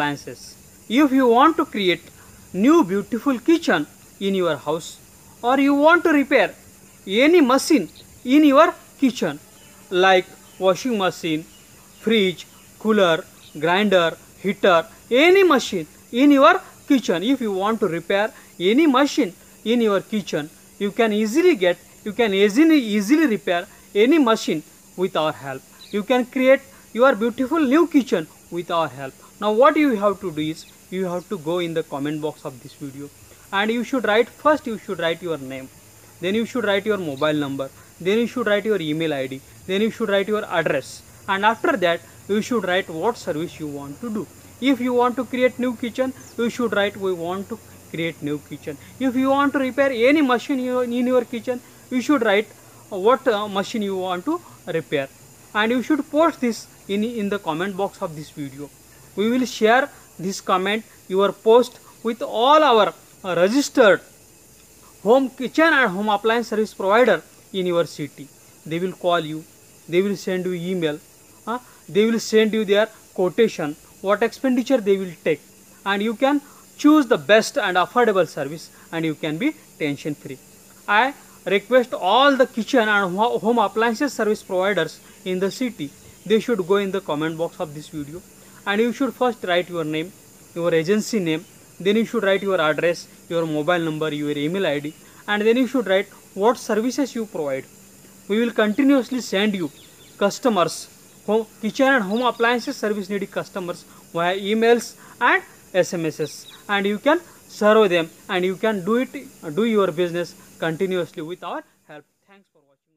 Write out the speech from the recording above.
appliances. If you want to create new beautiful kitchen in your house, or you want to repair any machine in your kitchen like washing machine, fridge, cooler, grinder, heater, any machine in your kitchen, if you want to repair any machine in your kitchen, you can easily repair any machine with our help. You can create your beautiful new kitchen with our help. Now what you have to do is, you have to go in the comment box of this video, and you should write, first you should write your name, then you should write your mobile number, then you should write your email ID, then you should write your address, and after that you should write what service you want to do. If you want to create new kitchen, you should write we want to create new kitchen. If you want to repair any machine in your kitchen, you should write what machine you want to repair, and you should post this in the comment box of this video. We will share this comment, your post, with all our registered home kitchen and home appliance service provider in your city. They will call you, they will send you email, they will send you their quotation, what expenditure they will take, and you can choose the best and affordable service, and you can be tension free. I request all the kitchen and home appliances service providers in the city, they should go in the comment box of this video, and you should first write your name, your agency name, then you should write your address, your mobile number, your email ID, and then you should write what services you provide. We will continuously send you customers, kitchen and home appliances service needy customers via emails and SMSs, and you can serve them, and you can do your business continuously with our help. Thanks for watching.